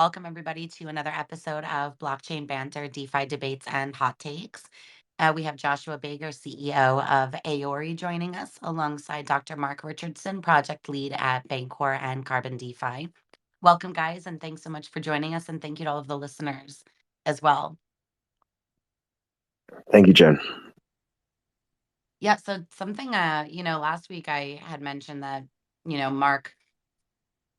Welcome, everybody, to another episode of Blockchain Banter, DeFi Debates, and Hot Takes. We have Joshua Baker, CEO of Aori, joining us alongside Dr. Mark Richardson, project lead at Bancor and carbondefi. Welcome, guys, and thanks so much for joining us. And thank you to all of the listeners as well. Thank you, Jen. Yeah, so something, last week I had mentioned that, Mark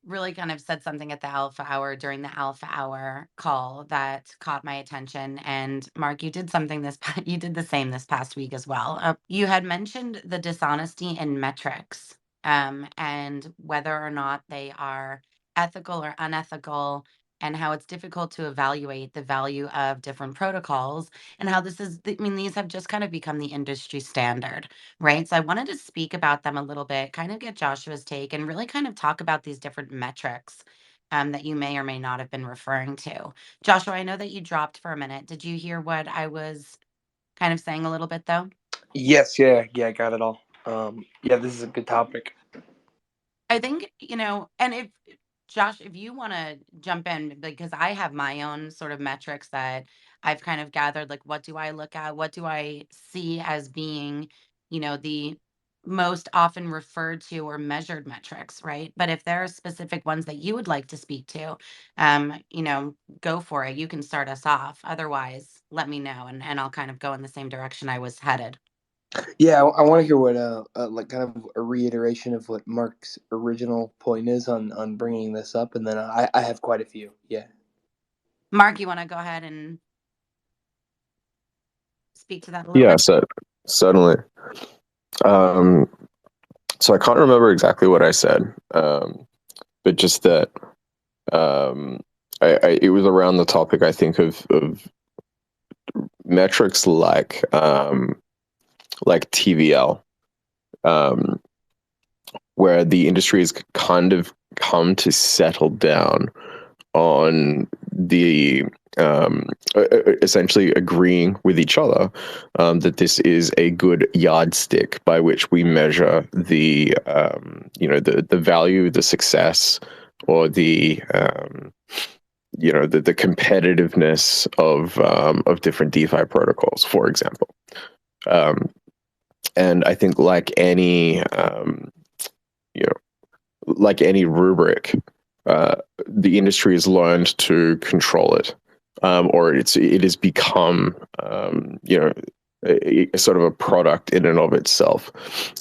really kind of said something at the Alpha Hour during the Alpha Hour call that caught my attention. And Mark, you did something you did the same this past week as well. You had mentioned the dishonesty in metrics, and whether or not they are ethical or unethical, and how it's difficult to evaluate the value of different protocols, and how these have just kind of become the industry standard. Right. So I wanted to speak about them a little bit, kind of get Joshua's take, and really kind of talk about these different metrics that you may or may not have been referring to. Joshua, I know that you dropped for a minute. Did you hear what I was kind of saying a little bit, though? Yes, yeah, I got it all. Yeah, this is a good topic. I think, and if Josh, if you want to jump in, because I have my own sort of metrics that I've kind of gathered, like what do I look at? What do I see as being, the most often referred to or measured metrics, right? But if there are specific ones that you would like to speak to, go for it. You can start us off. Otherwise, let me know, and I'll kind of go in the same direction I was headed. Yeah, I want to hear what like kind of a reiteration of what Mark's original point is on bringing this up, and then I have quite a few. Yeah. Mark, you want to go ahead and speak to that a little Yeah, bit? certainly. So I can't remember exactly what I said, but just that it was around the topic, I think, of metrics like TVL, where the industry has kind of come to settle down on the essentially agreeing with each other that this is a good yardstick by which we measure the value, the success, or the competitiveness of different DeFi protocols, for example. And I think like any rubric, the industry has learned to control it, or it has become a sort of a product in and of itself.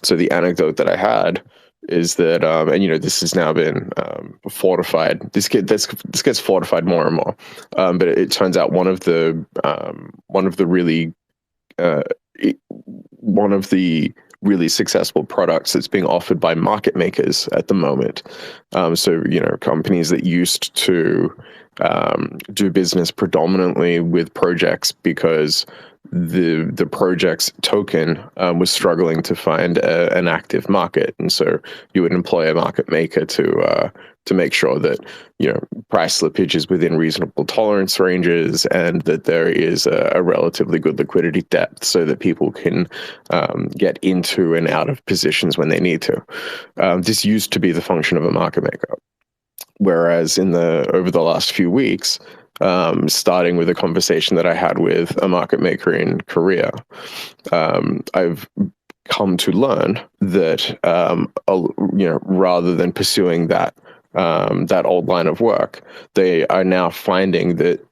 So the anecdote that I had is that, this has now been fortified. This gets fortified more and more, but it turns out one of the really successful products that's being offered by market makers at the moment. So, companies that used to do business predominantly with projects because the project's token was struggling to find an active market, and so you would employ a market maker to make sure that price slippage is within reasonable tolerance ranges and that there is a relatively good liquidity depth so that people can get into and out of positions when they need to. This used to be the function of a market maker. Whereas over the last few weeks, starting with a conversation that I had with a market maker in Korea, I've come to learn that rather than pursuing that old line of work, they are now finding that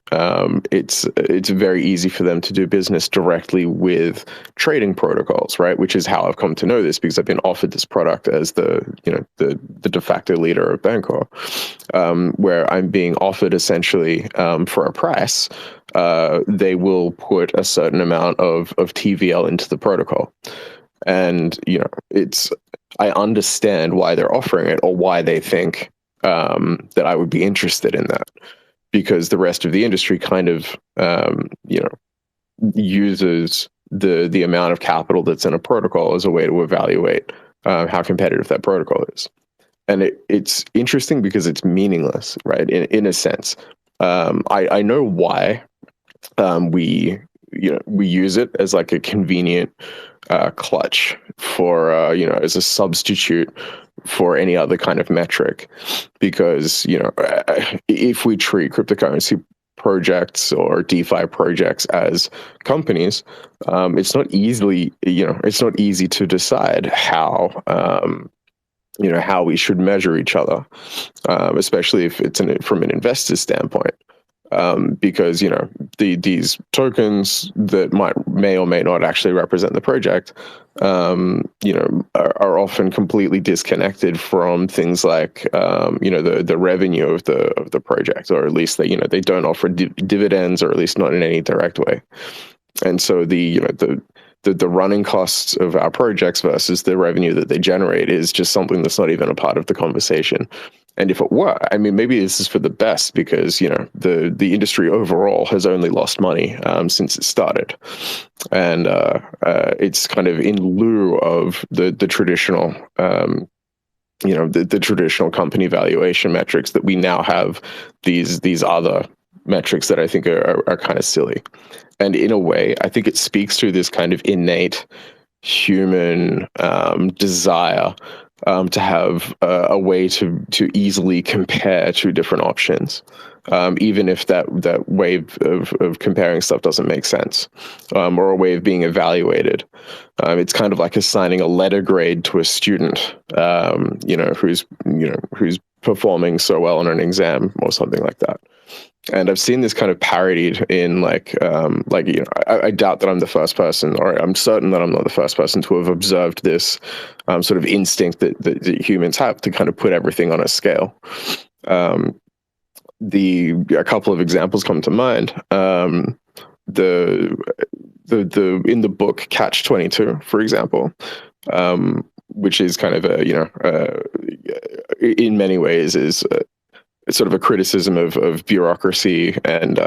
it's very easy for them to do business directly with trading protocols, right? Which is how I've come to know this, because I've been offered this product as the de facto leader of Bancor, where I'm being offered essentially for a price. They will put a certain amount of TVL into the protocol. And I understand why they're offering it, or why they think that I would be interested in that, because the rest of the industry kind of uses the amount of capital that's in a protocol as a way to evaluate how competitive that protocol is. And it's interesting because it's meaningless, right? In a sense, I know why we use it as like a convenient clutch for as a substitute for any other kind of metric, because if we treat cryptocurrency projects or DeFi projects as companies, it's not easy to decide how we should measure each other, especially if it's from an investor standpoint. Because these tokens that may or may not actually represent the project, are often completely disconnected from things like the revenue of the project, or at least they don't offer dividends, or at least not in any direct way. And so the running costs of our projects versus the revenue that they generate is just something that's not even a part of the conversation. And if it were, I mean, maybe this is for the best, because the industry overall has only lost money since it started, and it's kind of in lieu of the traditional the traditional company valuation metrics that we now have these other metrics that I think are kind of silly. And in a way, I think it speaks to this kind of innate human desire to have a way to easily compare two different options, even if that way of comparing stuff doesn't make sense, or a way of being evaluated. It's kind of like assigning a letter grade to a student, who's performing so well on an exam or something like that. And I've seen this kind of parodied in I doubt that I'm the first person, or I'm certain that I'm not the first person to have observed this sort of instinct that humans have to kind of put everything on a scale. A couple of examples come to mind. The in the book Catch 22, for example, which is kind of in many ways is sort of a criticism of bureaucracy and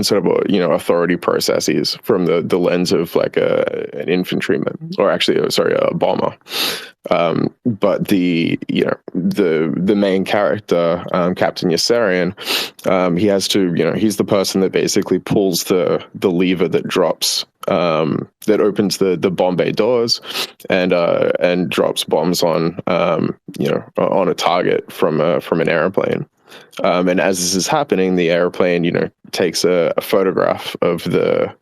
sort of authority processes from the lens of like an infantryman, or actually a bomber. But the main character, Captain Yossarian, he has to he's the person that basically pulls the lever that drops that opens the bomb bay doors and drops bombs on on a target from an airplane. And as this is happening, the airplane, takes a photograph of the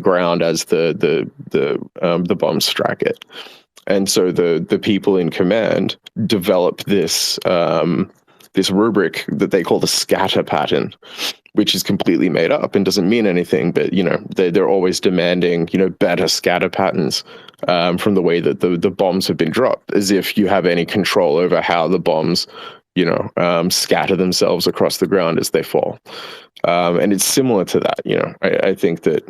ground as the bombs strike it. And so the people in command develop this rubric that they call the scatter pattern, which is completely made up and doesn't mean anything. But they're always demanding better scatter patterns from the way that the bombs have been dropped, as if you have any control over how the bombs scatter themselves across the ground as they fall. And it's similar to that. I think that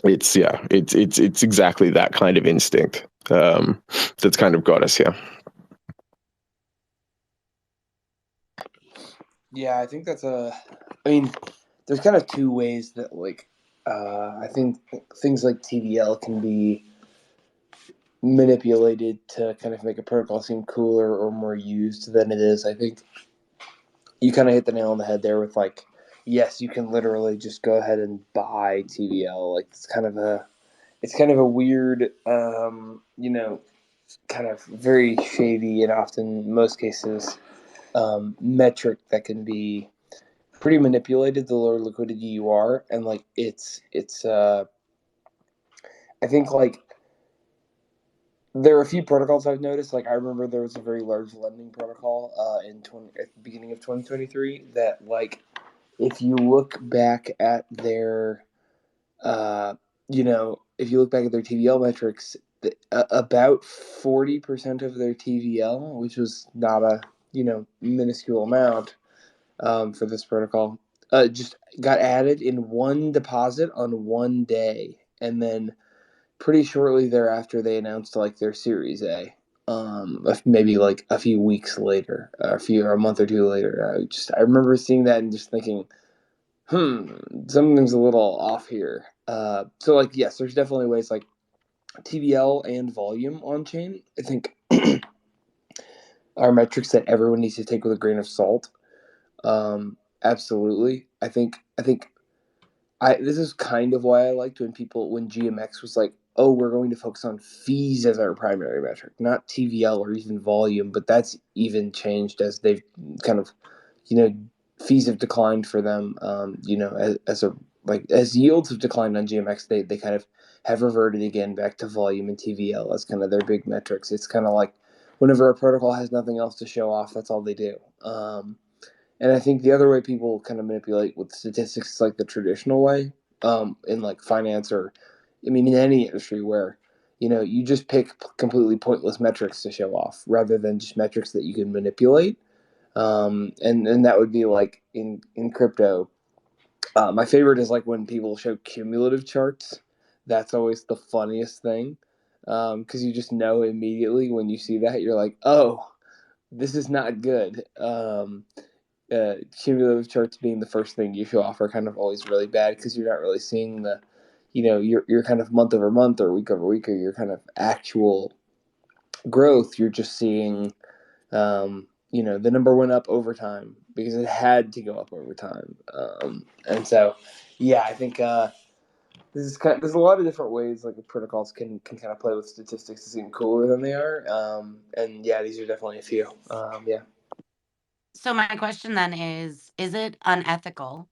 it's exactly that kind of instinct that's kind of got us here. Yeah, I think that's I mean, there's kind of two ways that I think things like TVL can be manipulated to kind of make a protocol seem cooler or more used than it is. I think you kind of hit the nail on the head there with yes, you can literally just go ahead and buy TVL. It's kind of a weird, kind of very shady and often, in most cases, metric that can be pretty manipulated the lower liquidity you are. And it's I think there are a few protocols I've noticed. I remember there was a very large lending protocol at the beginning of 2023 that if you look back at their if you look back at their TVL metrics, about 40% of their TVL, which was not a minuscule amount for this protocol, just got added in one deposit on one day, and then pretty shortly thereafter they announced their Series A. Maybe a few weeks later, or a month or two later. I remember seeing that and just thinking, something's a little off here. So yes, there's definitely ways TVL and volume on chain, I think, are metrics that everyone needs to take with a grain of salt. Absolutely. I think this is kind of why I liked when GMX was oh, we're going to focus on fees as our primary metric, not TVL or even volume, but that's even changed as they've kind of, fees have declined for them, as yields have declined on GMX, they kind of have reverted again back to volume and TVL as kind of their big metrics. It's kind of like whenever a protocol has nothing else to show off, that's all they do. And I think the other way people kind of manipulate with statistics is like the traditional way, in like finance or, I mean, in any industry where, you just pick completely pointless metrics to show off rather than just metrics that you can manipulate. And that would be like in crypto. My favorite is like when people show cumulative charts. That's always the funniest thing, because you just know immediately when you see that, you're like, oh, this is not good. Cumulative charts being the first thing you show off are kind of always really bad because you're not really seeing the, your kind of month over month or week over week or your kind of actual growth. You're just seeing, the number went up over time because it had to go up over time. And so, yeah, I think there's a lot of different ways like the protocols can kind of play with statistics to seem cooler than they are. And yeah, these are definitely a few. Yeah. So my question then is it unethical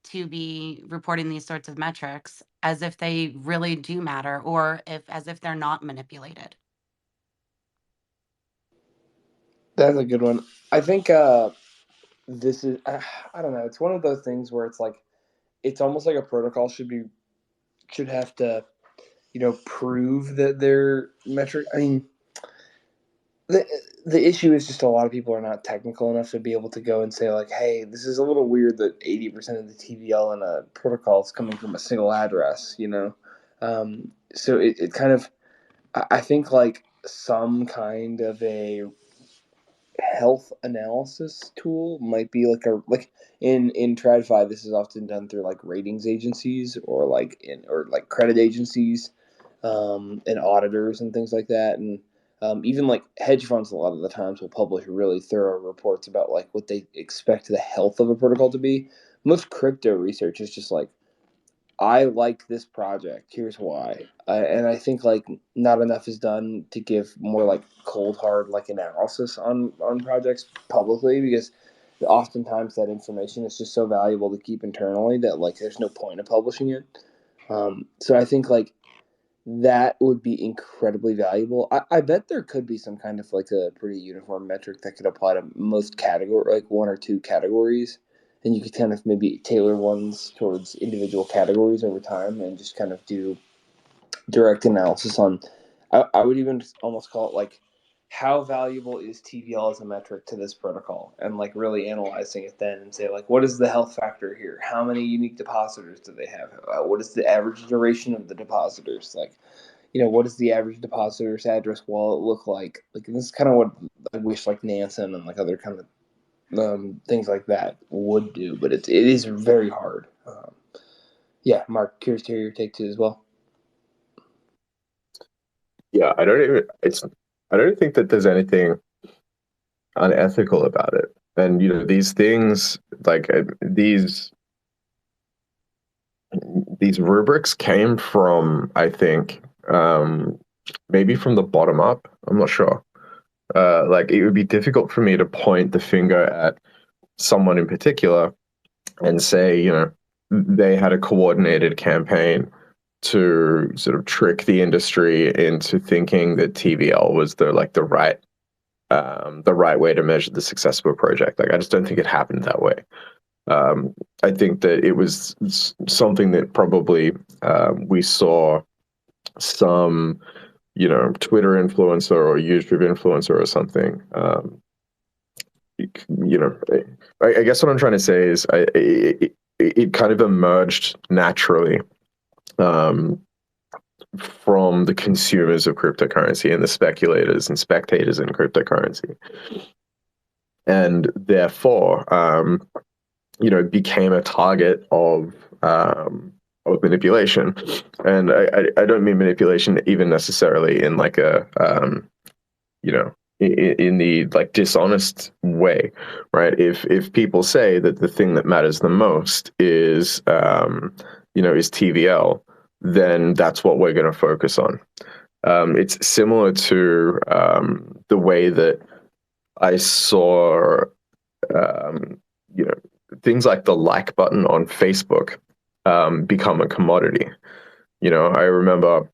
to be reporting these sorts of metrics as if they really do matter, or as if they're not manipulated? That's a good one. I think this is, I don't know. It's one of those things where it's like, it's almost like a protocol should have to, prove that their metric. I mean, the the issue is just a lot of people are not technical enough to be able to go and say like, hey, this is a little weird that 80% of the TVL in a protocol is coming from a single address. So it kind of, I think like some kind of a health analysis tool might be like in TradFi. This is often done through like ratings agencies or like credit agencies, and auditors and things like that. And even like hedge funds a lot of the times will publish really thorough reports about like what they expect the health of a protocol to be. Most crypto research is just like, I like this project. Here's why. And I think like not enough is done to give more like cold hard like analysis on projects publicly, because oftentimes that information is just so valuable to keep internally that like there's no point of publishing it. So I think like that would be incredibly valuable. I bet there could be some kind of like a pretty uniform metric that could apply to most category, like one or two categories, and you could kind of maybe tailor ones towards individual categories over time and just kind of do direct analysis on. I would even almost call it like, how valuable is TVL as a metric to this protocol, and like really analyzing it then and say like, what is the health factor here? How many unique depositors do they have? What is the average duration of the depositors? Like, what does the average depositor's address wallet look like? Like, this is kind of what I wish like Nansen and like other kind of things like that would do, but it is very hard. Yeah, Mark, curious to hear your take too as well. Yeah, I don't think that there's anything unethical about it. And these things like these rubrics came from, I think, maybe from the bottom up. I'm not sure. Like it would be difficult for me to point the finger at someone in particular and say, they had a coordinated campaign to sort of trick the industry into thinking that TVL was the right way to measure the success of a project. Like I just don't think it happened that way. I think that it was something that probably we saw some, Twitter influencer or YouTube influencer or something. I guess what I'm trying to say is it kind of emerged naturally from the consumers of cryptocurrency and the speculators and spectators in cryptocurrency. And therefore, became a target of manipulation. And I don't mean manipulation even necessarily in like a, in the like dishonest way, right? If people say that the thing that matters the most is TVL, then that's what we're going to focus on. It's similar to the way that I saw, things like the like button on Facebook become a commodity. I remember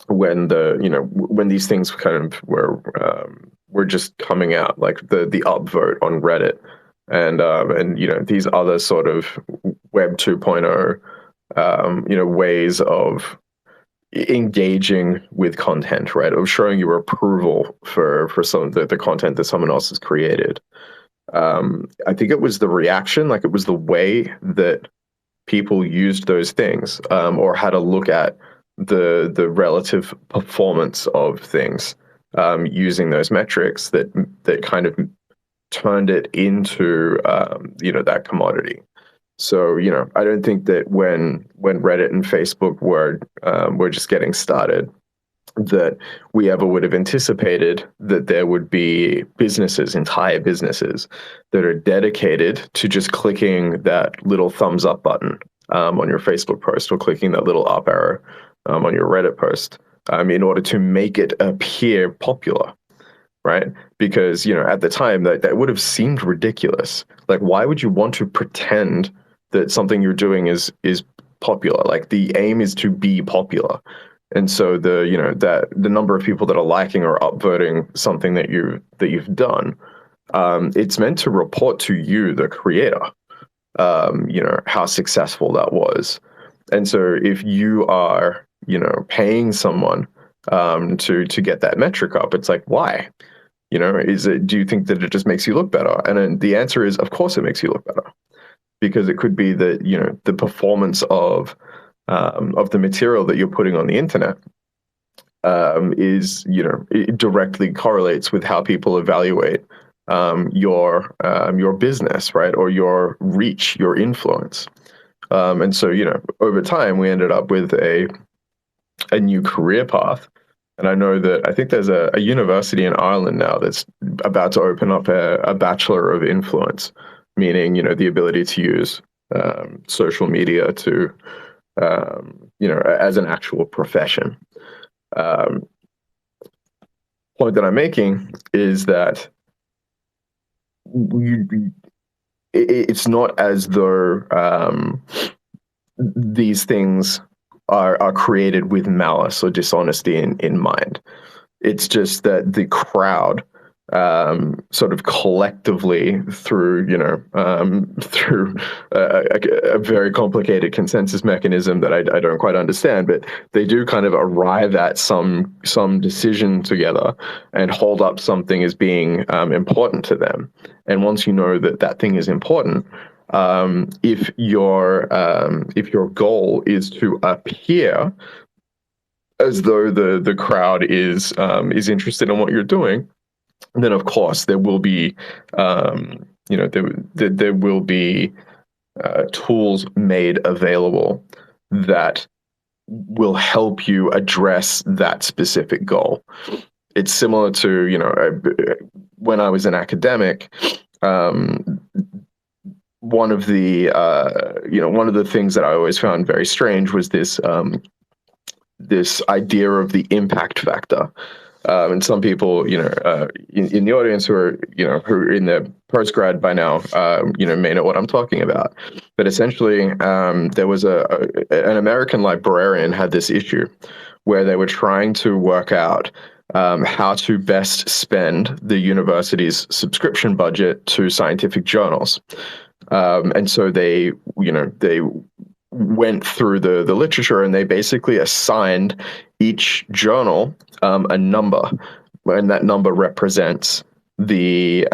when when these things kind of were just coming out, like the upvote on Reddit, and these other sort of Web 2.0 ways of engaging with content, right? Of showing your approval for some of the content that someone else has created. I think it was the reaction, like it was the way that people used those things, or had a look at the relative performance of things using those metrics that kind of turned it into that commodity. So I don't think that when Reddit and Facebook were just getting started, that we ever would have anticipated that there would be entire businesses that are dedicated to just clicking that little thumbs up button on your Facebook post, or clicking that little up arrow on your Reddit post in order to make it appear popular, right? Because at the time that would have seemed ridiculous. Like, why would you want to pretend that something you're doing is popular? Like, the aim is to be popular. And so the number of people that are liking or upvoting something that you've done, it's meant to report to you, the creator, how successful that was. And so if you are paying someone to get that metric up, it's like, why? Do you think that it just makes you look better? And then the answer is, of course it makes you look better, because it could be that the performance of the material that you're putting on the internet is it directly correlates with how people evaluate your business, right, or your reach, your influence. And so over time we ended up with a new career path. And I think there's a university in Ireland now that's about to open up a Bachelor of Influence, meaning the ability to use social media to as an actual profession. Point that I'm making is that it's not as though these things are created with malice or dishonesty in mind. It's just that the crowd sort of collectively, through a very complicated consensus mechanism that I don't quite understand, but they do kind of arrive at some decision together and hold up something as being important to them. And once you know that thing is important, if your goal is to appear as though the crowd is interested in what you're doing, then of course there will be there will be tools made available that will help you address that specific goal. It's similar to when I was an academic. One of the things that I always found very strange was this idea of the impact factor. And some people, in the audience who are in their postgrad by now, may know what I'm talking about. But essentially, there was an American librarian had this issue where they were trying to work out how to best spend the university's subscription budget to scientific journals. And so they went through the literature, and they basically assigned each journal a number, and that number represents the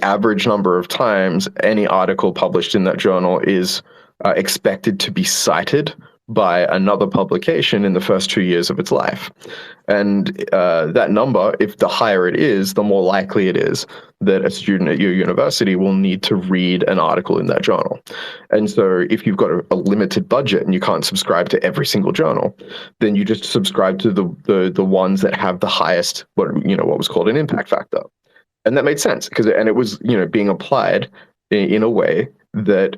average number of times any article published in that journal is expected to be cited by another publication in the first 2 years of its life. And that number, if the higher it is, the more likely it is that a student at your university will need to read an article in that journal. And so if you've got a limited budget and you can't subscribe to every single journal, then you just subscribe to the ones that have the highest, what was called an impact factor. And that made sense, because it was being applied in a way that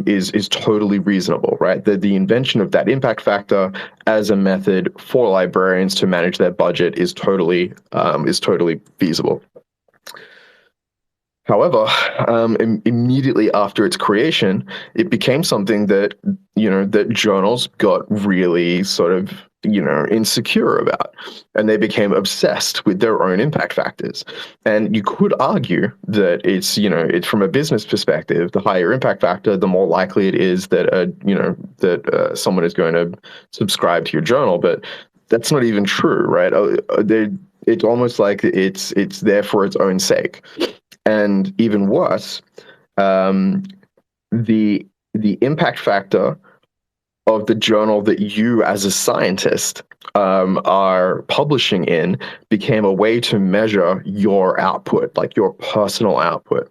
is totally reasonable, right? The invention of that impact factor as a method for librarians to manage their budget is totally feasible. However, immediately after its creation, it became something that, that journals got really sort of, insecure about, and they became obsessed with their own impact factors. And you could argue that it's from a business perspective, the higher impact factor, the more likely it is that, someone is going to subscribe to your journal. But that's not even true, right? It's almost like it's there for its own sake. And even worse, um, the impact factor of the journal that you, as a scientist, are publishing in became a way to measure your output, like your personal output.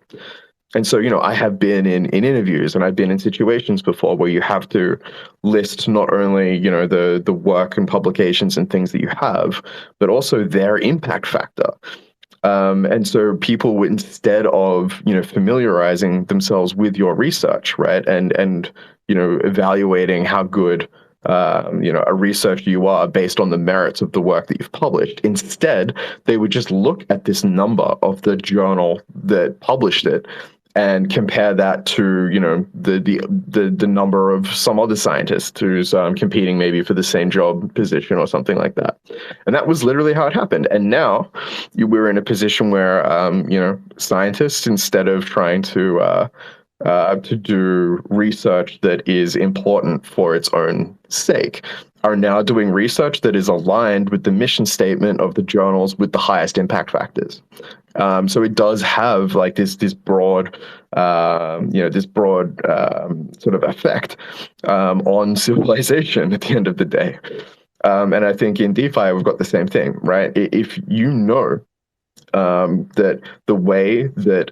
And so, I have been in interviews, and I've been in situations before where you have to list not only, the work and publications and things that you have, but also their impact factor. And so people would, instead of, familiarizing themselves with your research, right, and evaluating how good, a researcher you are based on the merits of the work that you've published, instead, they would just look at this number of the journal that published it and compare that to, the number of some other scientist who's competing maybe for the same job position or something like that. And that was literally how it happened. And now we're in a position where, scientists, instead of trying to do research that is important for its own sake, are now doing research that is aligned with the mission statement of the journals with the highest impact factors. So it does have like this broad, sort of effect on civilization at the end of the day. And I think in DeFi we've got the same thing, right? If you know that the way that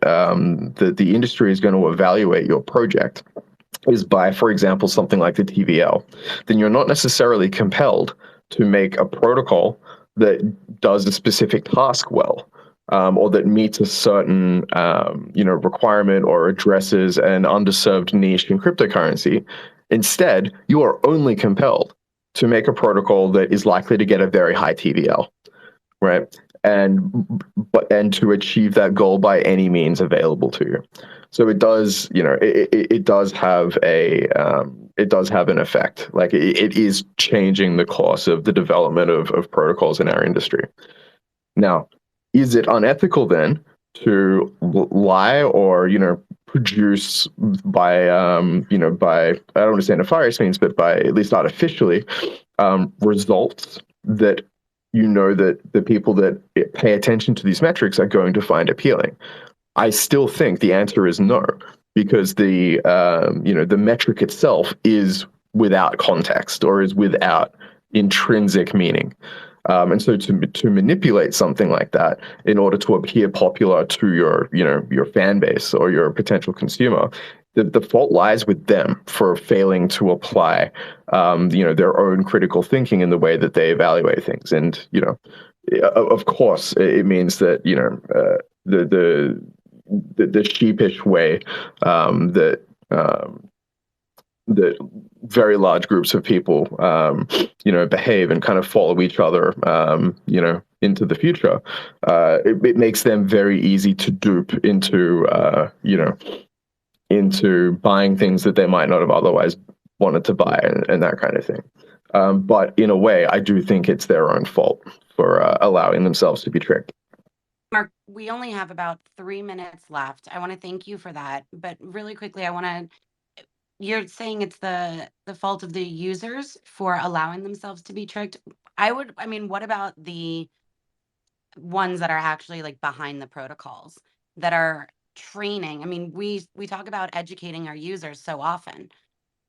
the industry is going to evaluate your project is by, for example, something like the TVL, then you're not necessarily compelled to make a protocol that does a specific task well, or that meets a certain requirement or addresses an underserved niche in cryptocurrency. Instead, you are only compelled to make a protocol that is likely to get a very high TVL, right? And to achieve that goal by any means available to you. So it does, it does have an effect. Like it is changing the course of the development of protocols in our industry. Now, is it unethical then to lie or, produce by, by, I don't want to say nefarious means, but by at least artificially, results that that the people that pay attention to these metrics are going to find appealing? I still think the answer is no, because the metric itself is without context or is without intrinsic meaning. And so to manipulate something like that in order to appear popular to your fan base or your potential consumer, the fault lies with them for failing to apply their own critical thinking in the way that they evaluate things. And of course it means that the sheepish way that that very large groups of people, behave and kind of follow each other, into the future. It makes them very easy to dupe into, into buying things that they might not have otherwise wanted to buy and that kind of thing. But in a way, I do think it's their own fault for allowing themselves to be tricked. Mark, we only have about 3 minutes left. I want to thank you for that. But really quickly, you're saying it's the fault of the users for allowing themselves to be tricked. What about the ones that are actually like behind the protocols that are training? We talk about educating our users so often,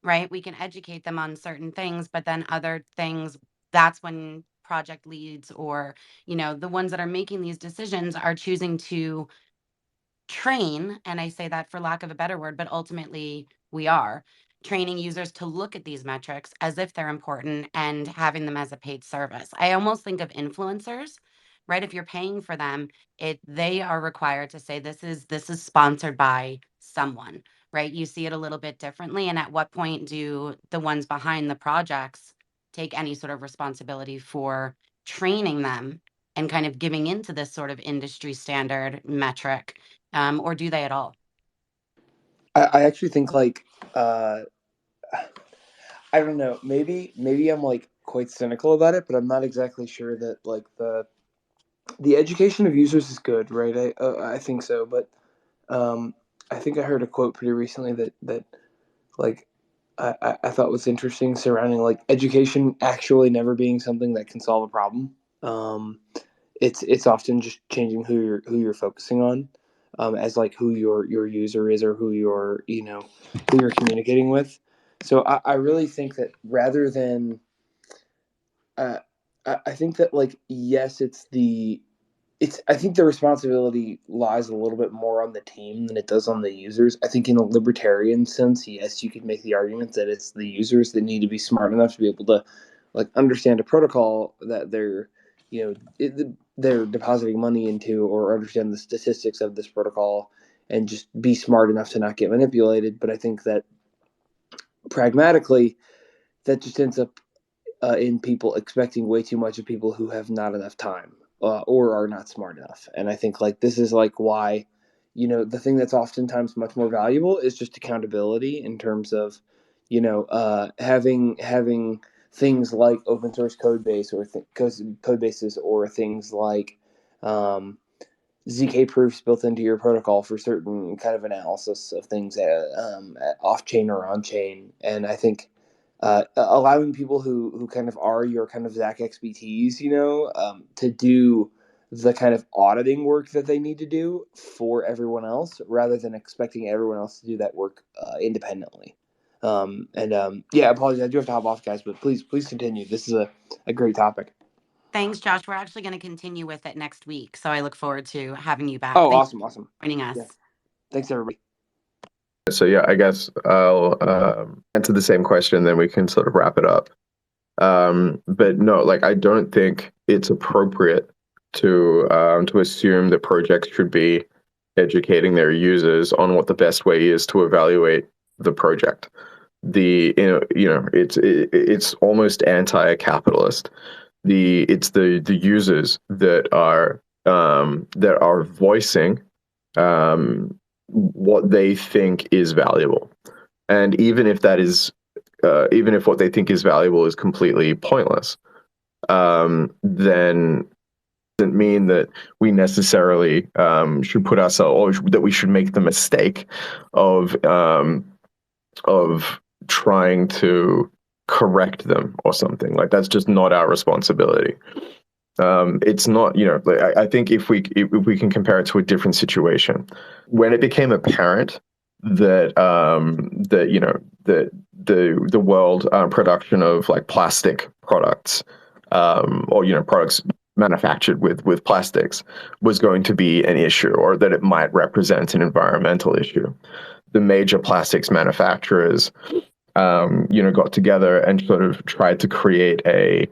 right? We can educate them on certain things, but then other things, that's when project leads or, the ones that are making these decisions are choosing to train, and I say that for lack of a better word, but ultimately we are training users to look at these metrics as if they're important and having them as a paid service. I almost think of influencers, right? If you're paying for them, they are required to say this is sponsored by someone, right? You see it a little bit differently. And at what point do the ones behind the projects take any sort of responsibility for training them and kind of giving into this sort of industry standard metric, or do they at all? I actually think like I don't know, maybe I'm like quite cynical about it, but I'm not exactly sure that like the education of users is good, right? I think so, but um, I think I heard a quote pretty recently that like I thought was interesting surrounding like education actually never being something that can solve a problem. Um, it's often just changing who you're focusing on, as like who your user is or who you're who you're communicating with. So I really think that rather than uh, I think that like yes, it's I think the responsibility lies a little bit more on the team than it does on the users. I think in a libertarian sense, yes, you could make the argument that it's the users that need to be smart enough to be able to like understand a protocol that they're depositing money into, or understand the statistics of this protocol and just be smart enough to not get manipulated. But I think that pragmatically, that just ends up in people expecting way too much of people who have not enough time, or are not smart enough. And I think like this is like why, the thing that's oftentimes much more valuable is just accountability in terms of, having things like open source code base or code bases, or things like um, ZK proofs built into your protocol for certain kind of analysis of things off chain or on chain. And I think allowing people who kind of are your kind of Zach XBTs, to do the kind of auditing work that they need to do for everyone else, rather than expecting everyone else to do that work independently. Yeah, I apologize. I do have to hop off, guys, but please continue. This is a great topic. Thanks, Josh. We're actually going to continue with it next week. So I look forward to having you back. Oh, Thanks awesome. for joining us. Yeah. Thanks, everybody. So yeah, I guess I'll answer the same question, then we can sort of wrap it up. But no, like I don't think it's appropriate to assume that projects should be educating their users on what the best way is to evaluate the project. It's almost anti-capitalist. It's the users that are voicing what they think is valuable, and even if what they think is valuable is completely pointless, then doesn't mean that we necessarily should put ourselves, or that we should make the mistake of trying to correct them or something. Like that's just not our responsibility. It's not, I think if we can compare it to a different situation, when it became apparent that the world production of like plastic products, or products manufactured with plastics, was going to be an issue, or that it might represent an environmental issue, the major plastics manufacturers got together and sort of tried to create a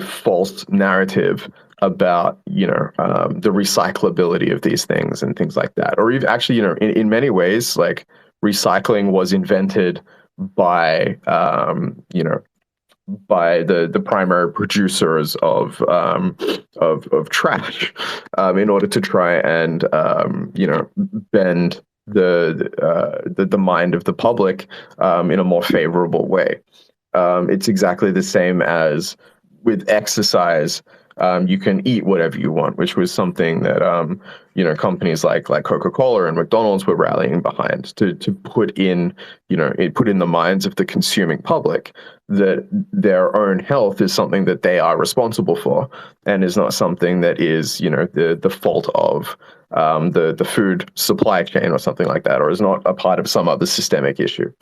false narrative about the recyclability of these things and things like that. Or even actually, in many ways, like recycling was invented by by the primary producers of trash, in order to try and bend the mind of the public in a more favorable way. It's exactly the same as with exercise. You can eat whatever you want, which was something that companies like Coca-Cola and McDonald's were rallying behind, to put in the minds of the consuming public that their own health is something that they are responsible for, and is not something that is the fault of the food supply chain or something like that, or is not a part of some other systemic issue.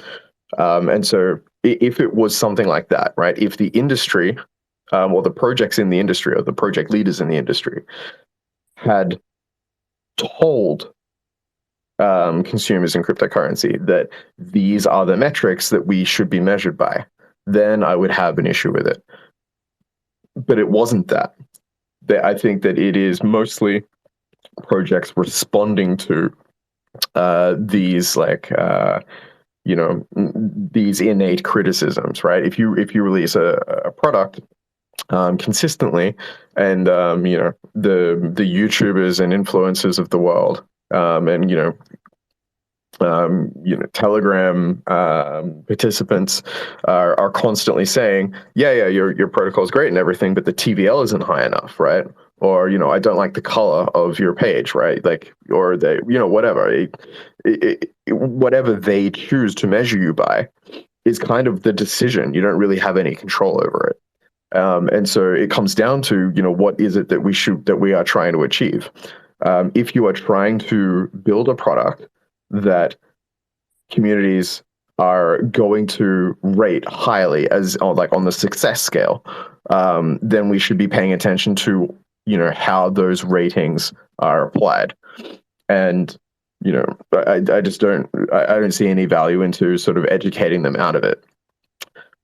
And so if it was something like that, right, if the industry, or the projects in the industry, or the project leaders in the industry, had told consumers in cryptocurrency that these are the metrics that we should be measured by, then I would have an issue with it. But it wasn't that. I think that it is mostly projects responding to these like these innate criticisms, right? If you release a product consistently, and the YouTubers and influencers of the world, and Telegram participants are constantly saying, yeah, your protocol is great and everything, but the TVL isn't high enough, right? Or I don't like the color of your page, right? Like, or they, whatever, whatever they choose to measure you by is kind of the decision. You don't really have any control over it. And so it comes down to, what is it that we are trying to achieve? If you are trying to build a product that communities are going to rate highly as on the success scale, then we should be paying attention to, how those ratings are applied. And, I don't see any value into sort of educating them out of it.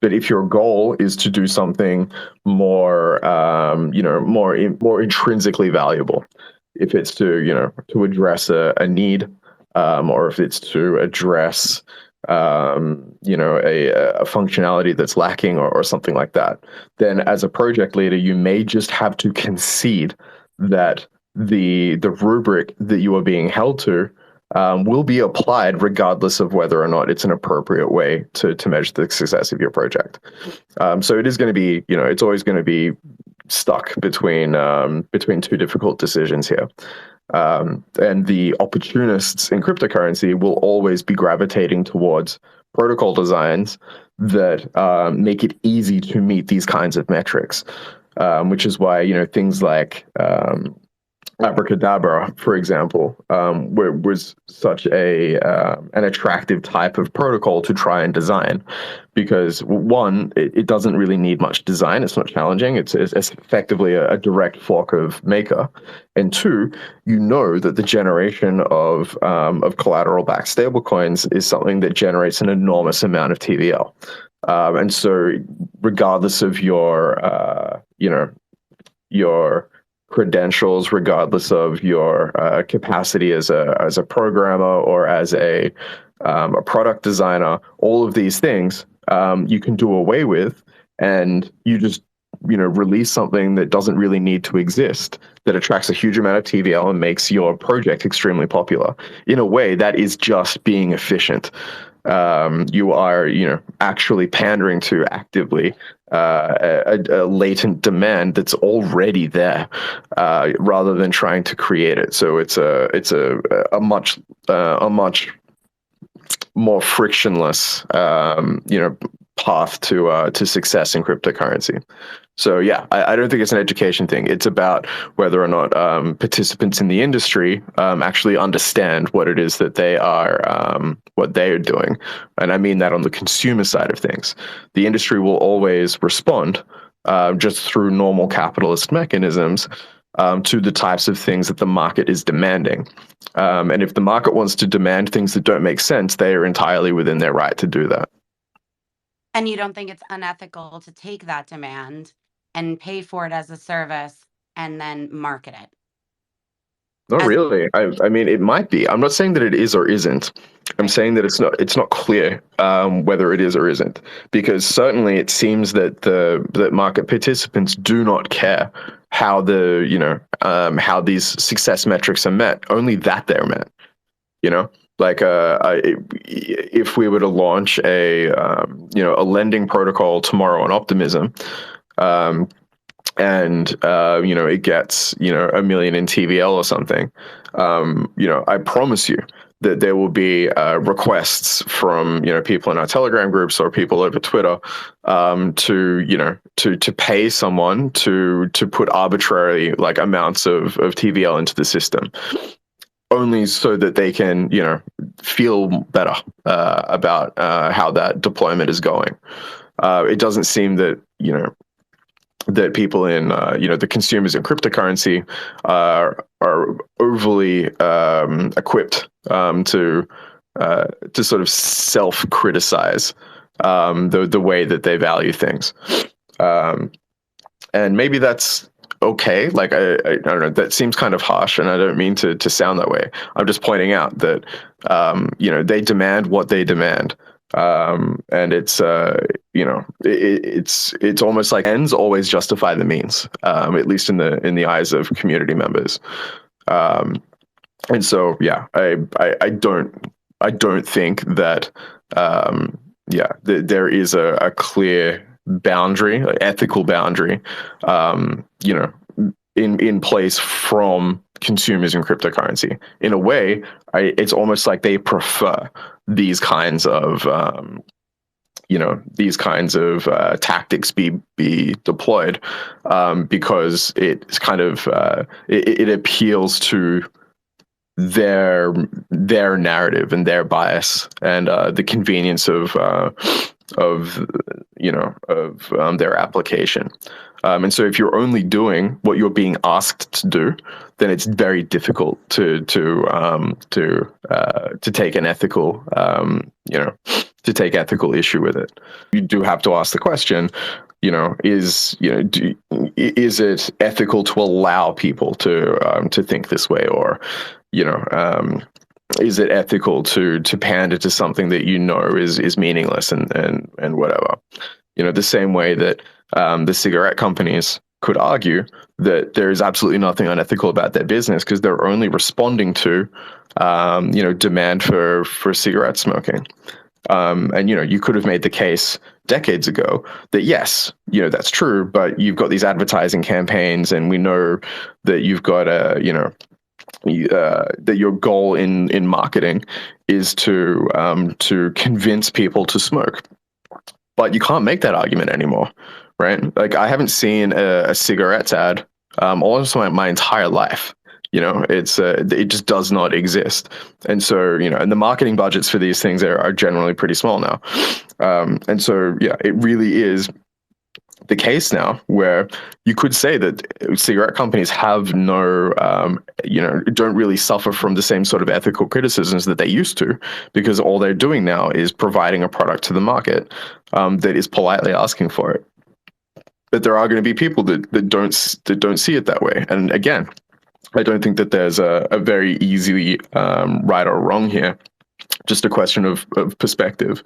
But if your goal is to do something more, more intrinsically valuable, if it's to, to address a need, or if it's to address, a functionality that's lacking, or something like that, then as a project leader, you may just have to concede that the rubric that you are being held to will be applied regardless of whether or not it's an appropriate way to measure the success of your project. So it is going to be, it's always going to be stuck between two difficult decisions here. And the opportunists in cryptocurrency will always be gravitating towards protocol designs that make it easy to meet these kinds of metrics, which is why, things like Abracadabra, for example, was such an attractive type of protocol to try and design, because one, it doesn't really need much design. It's not challenging. It's effectively a direct fork of Maker, and two, that the generation of collateral-backed stablecoins is something that generates an enormous amount of TVL, and so regardless of your credentials, regardless of your capacity as a programmer or as a product designer, all of these things you can do away with, and you just release something that doesn't really need to exist, that attracts a huge amount of TVL and makes your project extremely popular. In a way, that is just being efficient. You are, actually pandering to actively a latent demand that's already there, rather than trying to create it. So it's a much more frictionless, path to success in cryptocurrency. So yeah, I don't think it's an education thing. It's about whether or not participants in the industry actually understand what it is that they are doing, and I mean that on the consumer side of things. The industry will always respond just through normal capitalist mechanisms to the types of things that the market is demanding. And if the market wants to demand things that don't make sense, they are entirely within their right to do that. And you don't think it's unethical to take that demand and pay for it as a service and then market it? Not really. I mean, it might be. I'm not saying that it is or isn't. I'm saying that it's not clear whether it is or isn't, because certainly it seems that the market participants do not care how how these success metrics are met. Only that they're met. Like if we were to launch a lending protocol tomorrow on Optimism, and it gets 1 million in TVL or something, I promise you that there will be requests from people in our Telegram groups or people over Twitter to pay someone to put arbitrary amounts of TVL into the system, only so that they can feel better about how that deployment is going. It doesn't seem that that people in the consumers in cryptocurrency are overly equipped to sort of self-criticize the way that they value things, and maybe that's okay. Like I don't know. That seems kind of harsh, and I don't mean to sound that way. I'm just pointing out that they demand what they demand, and it's it's almost like ends always justify the means, at least in the eyes of community members. And so yeah, I don't think that there is a clear boundary, ethical boundary, in place from consumers in cryptocurrency. In a way, it's almost like they prefer these kinds of tactics be deployed, because it's kind of it appeals to their narrative and their bias, and the convenience of their application. And so if you're only doing what you're being asked to do, then it's very difficult to take an ethical to take ethical issue with it. You do have to ask the question, is it ethical to allow people to think this way, or is it ethical to pander to something that is meaningless and whatever? The same way that the cigarette companies could argue that there is absolutely nothing unethical about their business because they're only responding to demand for cigarette smoking. And you could have made the case decades ago that yes, that's true, but you've got these advertising campaigns, and we know that you've got that your goal in marketing is to convince people to smoke. But you can't make that argument anymore, right? Like, I haven't seen a cigarettes ad almost my entire life. It just does not exist. And so, and the marketing budgets for these things are generally pretty small now. And so, yeah, it really is the case now where you could say that cigarette companies have don't really suffer from the same sort of ethical criticisms that they used to, because all they're doing now is providing a product to the market that is politely asking for it. But there are going to be people that don't see it that way. And again, I don't think that there's a very easy right or wrong here. Just a question of perspective.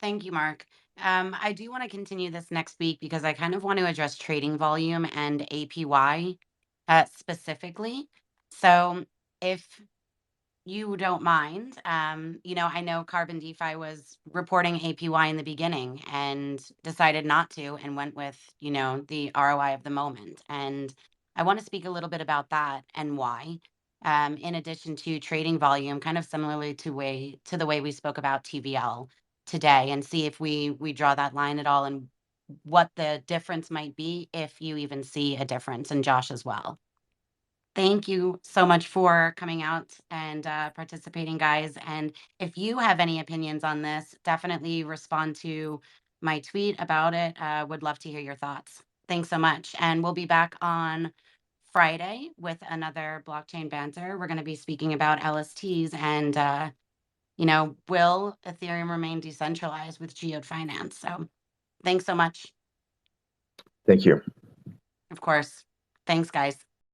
Thank you, Mark. I do want to continue this next week because I kind of want to address trading volume and APY specifically. So if you don't mind, I know Carbon DeFi was reporting APY in the beginning and decided not to and went with, the ROI of the moment. And I want to speak a little bit about that and why. In addition to trading volume, kind of similarly to the way we spoke about TVL today, and see if we draw that line at all and what the difference might be, if you even see a difference, and Josh as well. Thank you so much for coming out and participating, guys. And if you have any opinions on this, definitely respond to my tweet about it. Would love to hear your thoughts. Thanks so much. And we'll be back on Friday with another blockchain banter. We're going to be speaking about LSTs and, will Ethereum remain decentralized with geode finance? So thanks so much. Thank you. Of course. Thanks, guys.